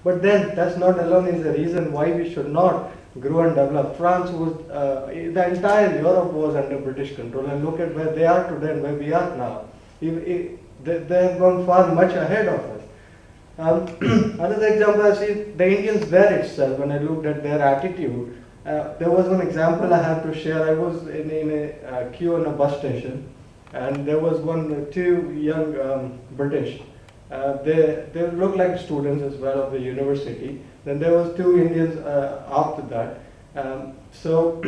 But then that's not alone is the reason why we should not grow and develop. France was, the entire Europe was under British control, and look at where they are today and where we are now. They have gone far much ahead of us. Another example I see, the Indians there itself, when I looked at their attitude, there was one example I have to share. I was in a queue in a bus station, and there was two young British. They looked like students as well of the university. Then there was two Indians after that. So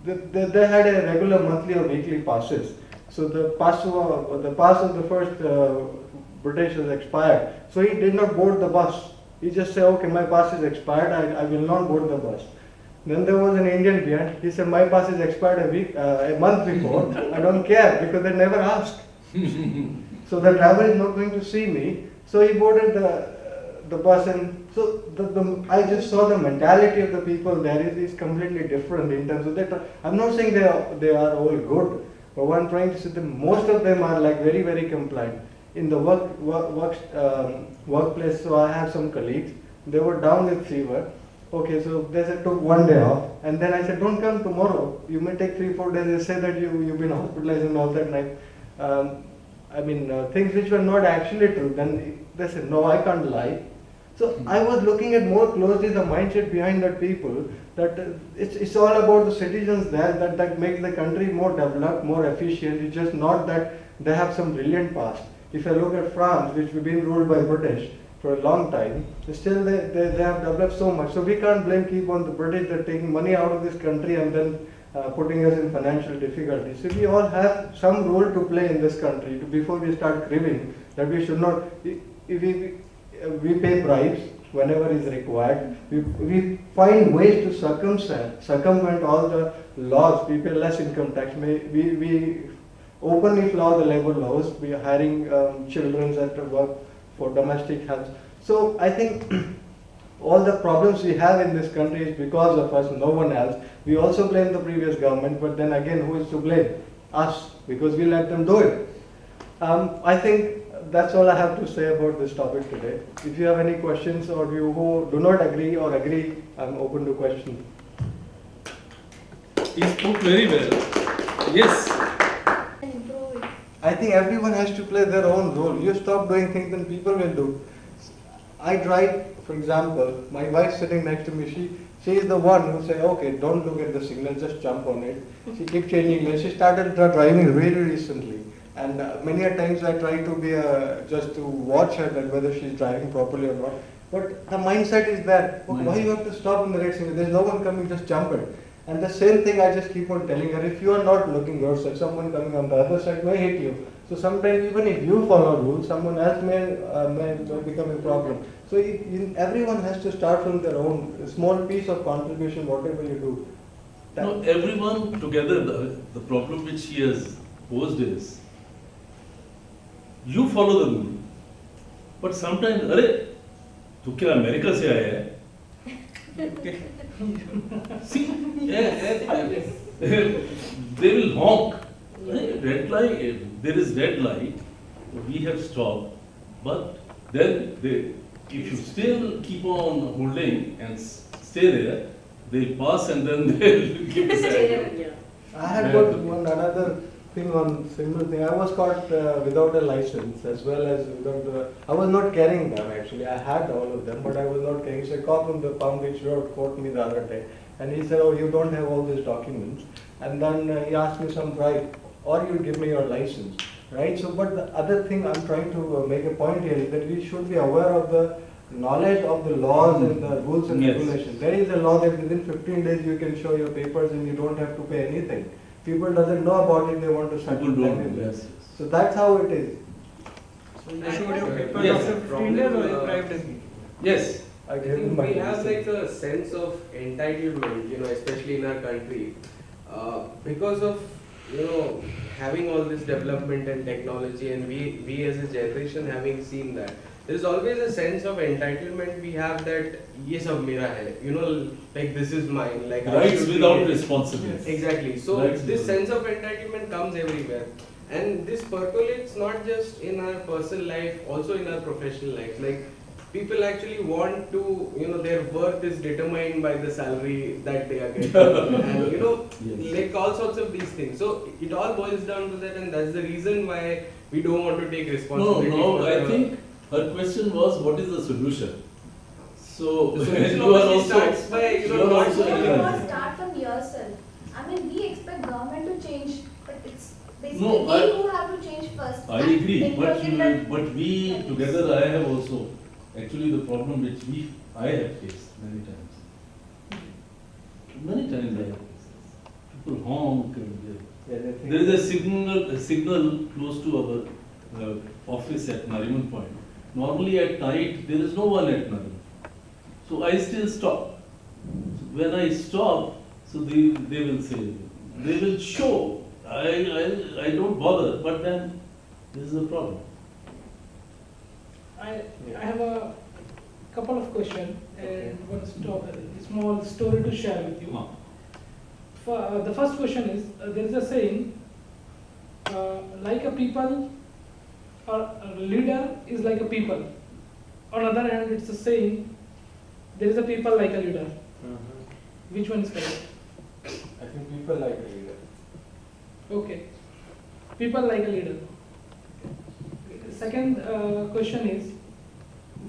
they had a regular monthly or weekly passes. So the pass of the first British has expired. So he did not board the bus. He just said, okay, my pass is expired, I will not board the bus. Then there was an Indian behind. He said, my pass is expired a month before. I don't care, because they never asked. So the driver is not going to see me. So he boarded the bus, and so I just saw the mentality of the people there is completely different in terms of that. I'm not saying they are all good, but what I'm trying to say that most of them are like very, very compliant. In the workplace, so I have some colleagues, they were down with fever. Okay, so they said took one day off, and then I said, don't come tomorrow. You may take 3-4 days. They say that you've been hospitalized and all that night. Things which were not actually true. Then they said, no, I can't lie. So I was looking at more closely the mindset behind that people, that it's all about the citizens there, that makes the country more developed, more efficient. It's just not that they have some brilliant past. If I look at France, which we've been ruled by British for a long time, still they have developed so much. So we can't keep on the British. They're taking money out of this country and then putting us in financial difficulties. So we all have some role to play in this country before we start grieving that we should not. We pay bribes whenever is required. We find ways to circumvent all the laws. We pay less income tax. We openly flaw the labor laws. We are hiring children at work for domestic help. So I think all the problems we have in this country is because of us, no one else. We also blame the previous government, but then again, who is to blame? Us, because we let them do it. I think that's all I have to say about this topic today. If you have any questions, or you who do not agree or agree, I'm open to questions. He spoke very well. Yes. I think everyone has to play their own role. You stop doing things, then people will do. I tried, for example, my wife sitting next to me, she is the one who say, okay, don't look at the signal, just jump on it. She keeps changing lanes. She started driving really recently. And many a times I try to be just to watch her, that whether she's driving properly or not. But the mindset is that, okay, why you have to stop in the red signal? There's no one coming, just jump it. And the same thing I just keep on telling her, if you are not looking yourself, someone coming on the other side may hit you. So sometimes even if you follow rules, someone else may become a problem. So everyone has to start from their own small piece of contribution, whatever you do. No, everyone together, the problem which he has posed is, you follow the rule, but sometimes, अरे, तू क्या America से आया है? See, they will honk. Red light, there is red light. We have stopped, but then if you still keep on holding and stay there, they'll pass and then they'll give the sign. I had got another thing on similar thing. I was caught without a license, as well as without I was not carrying them actually. I had all of them, but I was not carrying. So a cop from the Palm Beach Road caught me the other day, and he said, "Oh, you don't have all these documents." And then he asked me some bribe, or you give me your license, right? So, but the other thing I'm trying to make a point here is that we should be aware of the knowledge of the laws and the rules and regulations. There is a law that within 15 days you can show your papers and you don't have to pay anything. People doesn't know about it, they want to settle them in this. So that's how it is. So you showed your papers after 15 days or you privately? Yes. I think we have like a sense of entitlement, especially in our country, because of having all this development and technology, and we as a generation having seen that. There's always a sense of entitlement we have that ye sab mera hai, like this is mine, like rights without responsibility. Exactly. So this sense of entitlement comes everywhere, and this percolates not just in our personal life, also in our professional life. Like people actually want to, their worth is determined by the salary that they are getting, and Yes. like all sorts of these things. So it all boils down to that, and that's the reason why we don't want to take No, responsibility. no, for I the- think her question was what is the solution? So, The solution you are obviously also, starts by, you are not also doing agreeing. anything. Start from yourself. I mean, we expect government to change, but it's basically No, we who have to change first. I And agree, inculcate but we that- together, I have also, actually the problem which I have faced many times. Many times I have faced. People honk and Yeah, they think- there is a signal close to our office at Nariman Point. Normally at night, there is no one at Nariman. So I still stop. When I stop, so they will say, they will show. I don't bother, but then this is a problem. I have a couple of questions and one small story to share with you. The first question is, there is a saying, like a people, or a leader is like a people. On the other hand, it's a saying, there is a people like a leader. Which one is correct? I think people like a leader. Okay. People like a leader. Second question is,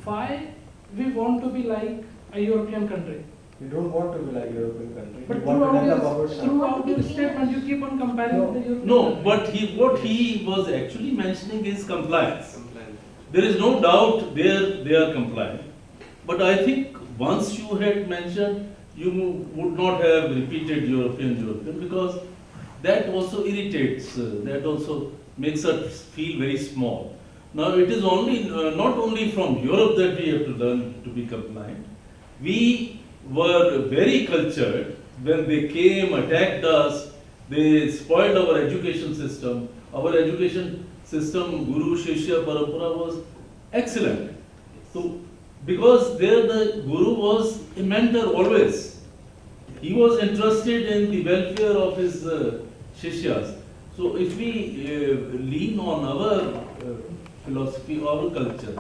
why we want to be like a European country? We don't want to be like European country. But We want to develop ourselves. throughout your statement, you keep on comparing with the European No, country. but what he was actually mentioning is compliance. Compliance. There is no doubt they are compliant. But I think once you had mentioned, you would not have repeated European, because that also irritates, that also makes us feel very small. Now it is only, not only from Europe that we have to learn to be compliant. We were very cultured when they came, attacked us, they spoiled our education system. Our education system, Guru, Shishya, Parampara was excellent. So, because there the Guru was a mentor always. He was interested in the welfare of his Shishyas. So if we lean on our philosophy, our culture,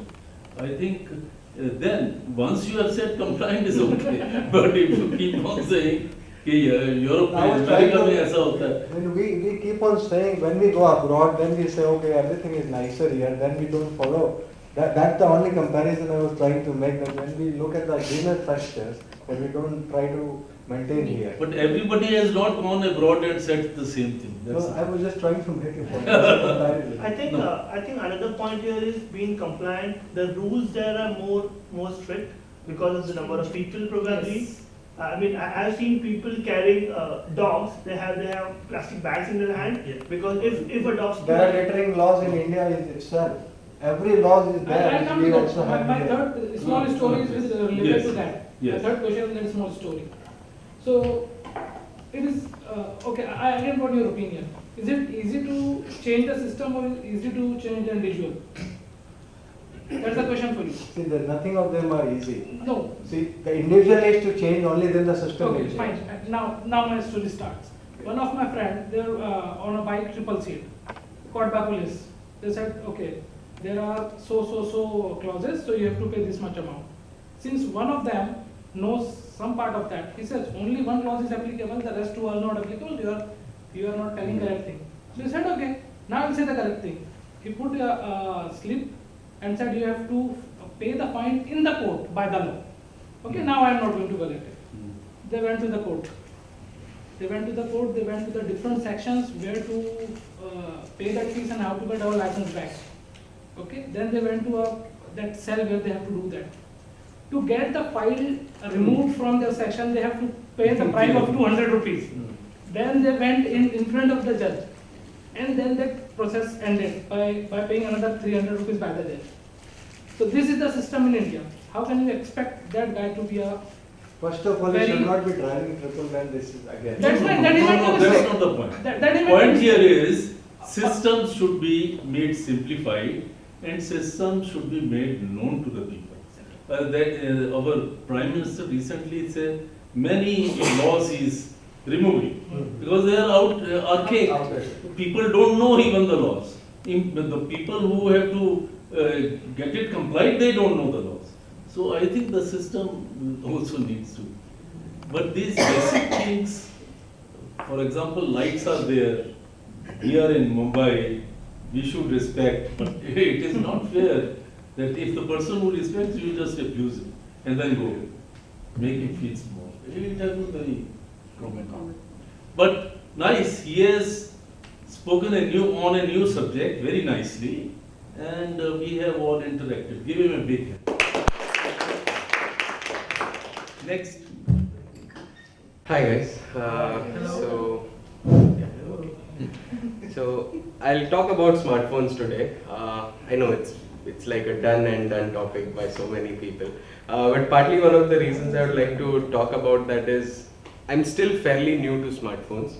I think then once you have said compliant is okay. But if you keep on saying, Europe I was में trying America to- में ऐसा होता है. When we keep on saying, when we go abroad, then we say, okay, everything is nicer here, then we don't follow. That's the only comparison I was trying to make, that when we look at the greener pastures, that we don't try to maintain here. But everybody has not gone abroad and said the same thing. That's No, I was just trying to make a point. I think No. I think another point here is being compliant. The rules there are more strict because of the number of people probably. Yes. I mean, I've seen people carrying dogs. They have plastic bags in their hand because if a dog There are littering laws in India itself. Every law is there. I come we to also that. have My here. third small story is related Yes. to that. Yes. My third question is a small story. So, it is, okay, I again want your opinion. Is it easy to change the system or is it easy to change the individual? That's the question for you. See, nothing of them are easy. No. See, the individual needs to change, only then the system will Okay, change. fine. Now my story starts. One of my friends, they were on a bike triple seat, caught by police. They said, okay, there are so clauses, so you have to pay this much amount. Since one of them knows some part of that, he says only one clause is applicable, the rest two are not applicable. You are not telling the correct thing. So he said, okay, now I'll say the correct thing. He put a slip and said you have to pay the fine in the court by the law. Okay, now I am not going to collect it. They went to the court. They went to the different sections where to pay that fees and how to get our license back. Okay, then they went to that cell where they have to do that. To get the file removed from their section, they have to pay the price of 200 rupees. Then they went in front of the judge. And then that process ended by paying another 300 rupees by the judge. So this is the system in India. How can you expect that guy to be a... First of all, you should not be driving triple when this is again. That's fine, that is No, not no, the that's mistake. not the point. That is my Point mistake. here is, systems should be made simplified and systems should be made known to the people. Our Prime Minister recently said many laws is removing because they are archaic. Outdated. People don't know even the laws. The people who have to get it complied, they don't know the laws. So I think the system also needs to. But these basic things, for example, lights are there. We are in Mumbai, we should respect, but it is not fair that if the person who respects you just abuse him and then go, make him feel small. It happens very common. But nice, he has spoken on a new subject very nicely, and we have all interacted. Give him a big hand. Next. Hi guys. So I'll talk about smartphones today. I know it's like a done and done topic by so many people, but partly one of the reasons I would like to talk about that is I'm still fairly new to smartphones.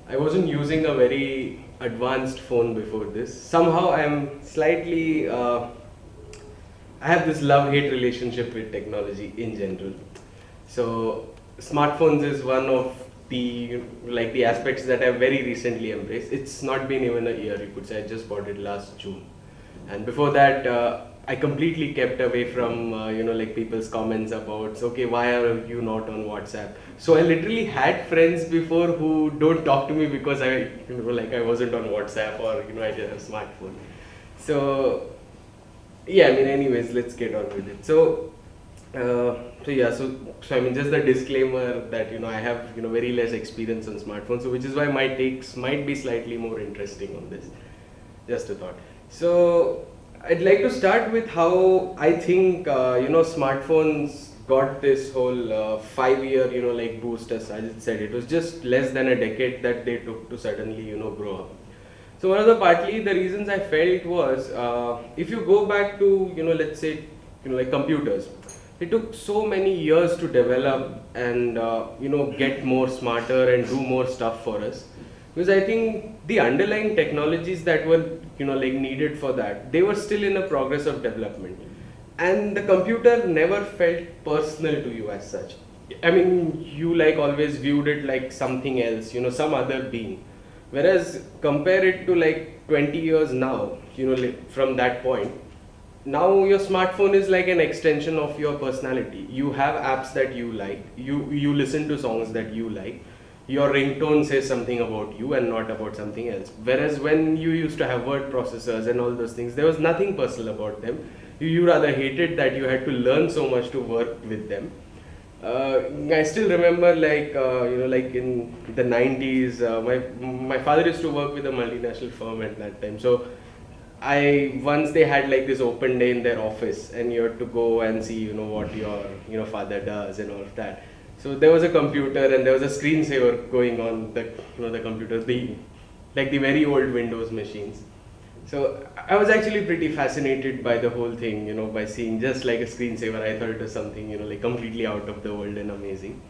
I wasn't using a very advanced phone before this. Somehow I'm slightly I have this love-hate relationship with technology in general. So smartphones is one of the aspects that I've very recently embraced. It's not been even a year, you could say. I just bought it last June, and before that I completely kept away from people's comments about okay, why are you not on WhatsApp. So I literally had friends before who don't talk to me because I wasn't on WhatsApp or I didn't have a smartphone. So yeah, I mean, anyways, let's get on with it. So I mean, just the disclaimer that I have very less experience on smartphones, so which is why my takes might be slightly more interesting on this. Just a thought. So I'd like to start with how I think smartphones got this whole 5-year boost. As I said, it was just less than a decade that they took to suddenly grow up. So one of the reasons I felt was if you go back to let's say computers. It took so many years to develop and get more smarter and do more stuff for us, because I think the underlying technologies that were needed for that, they were still in a progress of development, and the computer never felt personal to you as such. I mean, you always viewed it like something else, some other being, whereas compare it to 20 years now, from that point. Now your smartphone is like an extension of your personality. You have apps that you like, you listen to songs that you like, your ringtone says something about you and not about something else. Whereas when you used to have word processors and all those things, there was nothing personal about them. You rather hated that you had to learn so much to work with them. I still remember in the 90s, my father used to work with a multinational firm at that time. So once they had this open day in their office, and you had to go and see what your father does and all of that. So there was a computer and there was a screensaver going on the computer, the very old Windows machines. So I was actually pretty fascinated by the whole thing, by seeing just like a screensaver. I thought it was something completely out of the world and amazing.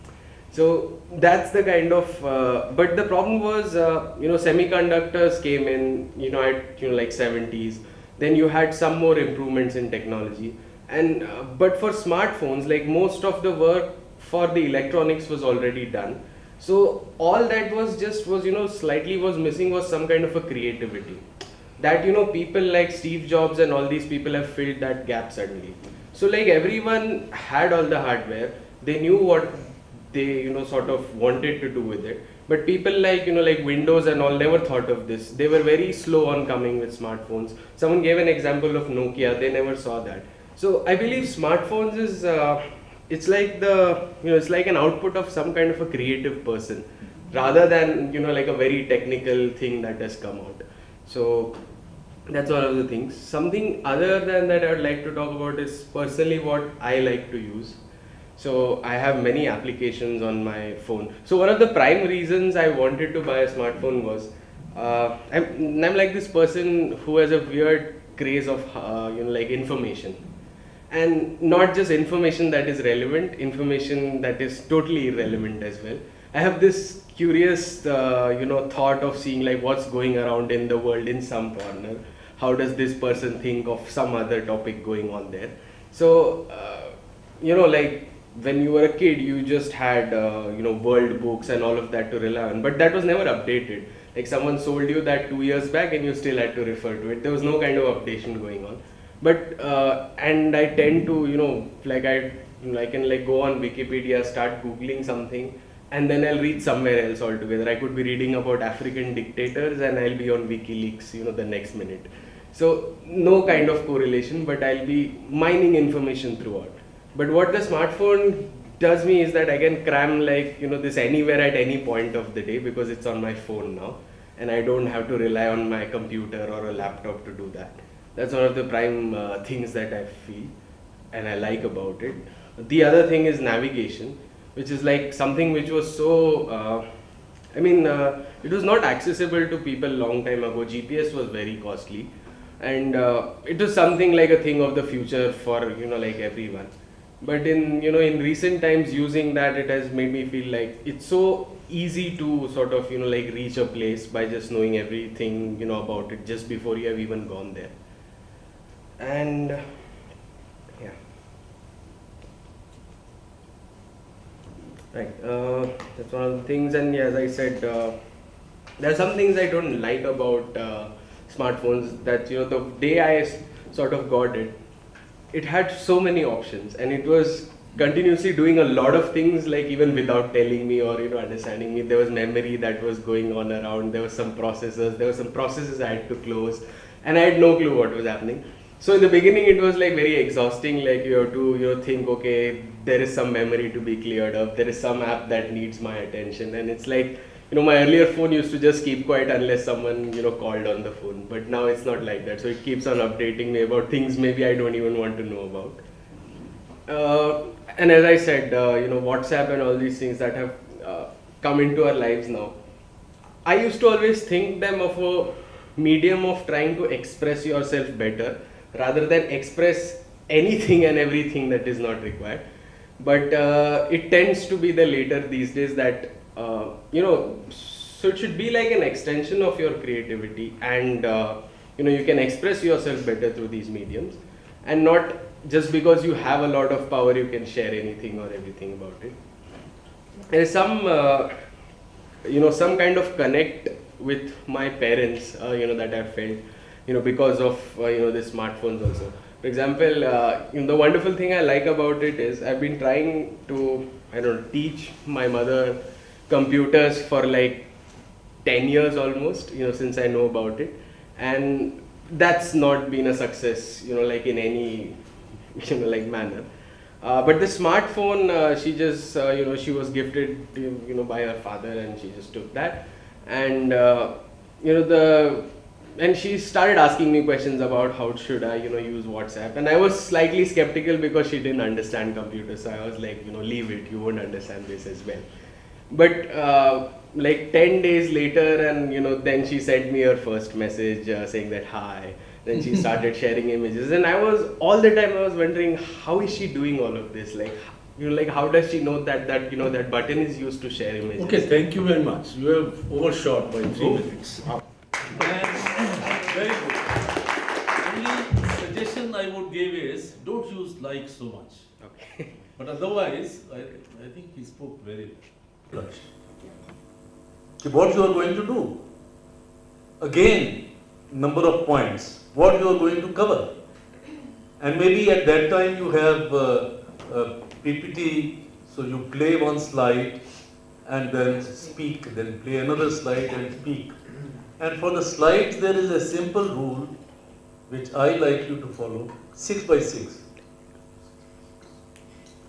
So that's the kind of, but the problem was, semiconductors came in, at 70s. Then you had some more improvements in technology, and but for smartphones, most of the work for the electronics was already done. So all that was slightly was missing was some kind of a creativity. That people like Steve Jobs and all these people have filled that gap suddenly. So everyone had all the hardware, they knew what they sort of wanted to do with it, but people like Windows and all never thought of this. They were very slow on coming with smartphones. Someone gave an example of Nokia, they never saw that. So I believe smartphones is it's like it's like an output of some kind of a creative person, rather than a very technical thing that has come out. So that's one of the things. Something other than that I would like to talk about is personally what I like to use. So I have many applications on my phone. So one of the prime reasons I wanted to buy a smartphone was I'm like this person who has a weird craze of information, and not just information that is relevant, information that is totally irrelevant as well. I have this curious thought of seeing what's going around in the world in some corner. How does this person think of some other topic going on there? So when you were a kid, you just had world books and all of that to rely on, but that was never updated. Someone sold you that 2 years back and you still had to refer to it. There was no kind of updation going on. But and I tend to, I can like go on Wikipedia, start googling something, and then I'll read somewhere else altogether. I could be reading about African dictators and I'll be on WikiLeaks, the next minute. So no kind of correlation, but I'll be mining information throughout. But what the smartphone does me is that I can cram this anywhere at any point of the day because it's on my phone now, and I don't have to rely on my computer or a laptop to do that. That's one of the prime things that I feel and I like about it. The other thing is navigation, which is like something which was so, it was not accessible to people long time ago. GPS was very costly, and it was something like a thing of the future for, everyone. But in recent times, using that, it has made me feel like it's so easy to sort of, reach a place by just knowing everything, about it just before you have even gone there. And yeah. Right, that's one of the things. And yeah, as I said, there are some things I don't like about smartphones. That the day I sort of got it, it had so many options, and it was continuously doing a lot of things, like even without telling me or understanding me. There was memory that was going on around. There was some processes I had to close, and I had no clue what was happening. So in the beginning, it was like very exhausting. Like you have to think, okay, there is some memory to be cleared up. There is some app that needs my attention, and it's like, my earlier phone used to just keep quiet unless someone called on the phone. But now it's not like that. So it keeps on updating me about things maybe I don't even want to know about. And as I said, WhatsApp and all these things that have come into our lives now. I used to always think them of a medium of trying to express yourself better, rather than express anything and everything that is not required. But it tends to be the later these days that, so it should be like an extension of your creativity, and you can express yourself better through these mediums, and not just because you have a lot of power you can share anything or everything about it. There's some some kind of connect with my parents that I've felt because of the smartphones also. For example, the wonderful thing I like about it is I've been trying to teach my mother computers for like 10 years almost, since I know about it, and that's not been a success, like in any manner. But the smartphone, she just she was gifted by her father, and she just took that, and and she started asking me questions about how should I use WhatsApp, and I was slightly skeptical because she didn't understand computers. So I was like, leave it, you won't understand this as well. But like 10 days later, and then she sent me her first message saying that hi. Then she started sharing images, and I was all the time I was wondering, how is she doing all of this? Like how does she know that that button is used to share images? Okay, thank you very much. You have overshot by 3 minutes. And very good. Only suggestion I would give is don't use like so much. Okay. But otherwise, I think he spoke very well. What you are going to do? Again, number of points. What you are going to cover? And maybe at that time you have PPT, so you play one slide and then speak, then play another slide and speak. And for the slides there is a simple rule which I like you to follow, 6 by 6.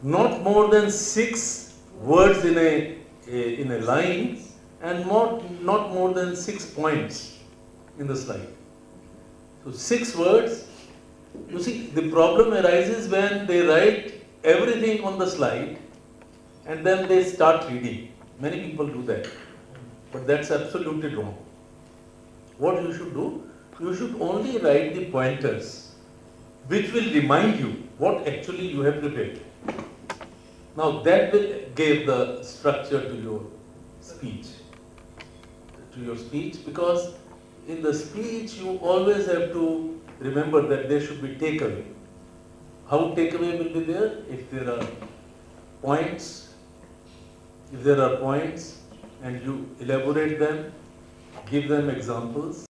Not more than 6 words in a line, and not more than 6 points in the slide. So 6 words. You see, the problem arises when they write everything on the slide and then they start reading. Many people do that, but that's absolutely wrong. What you should do, you should only write the pointers which will remind you what actually you have prepared. Now that will give the structure to your speech. Because in the speech you always have to remember that there should be takeaway. How takeaway will be there? If there are points, and you elaborate them, give them examples.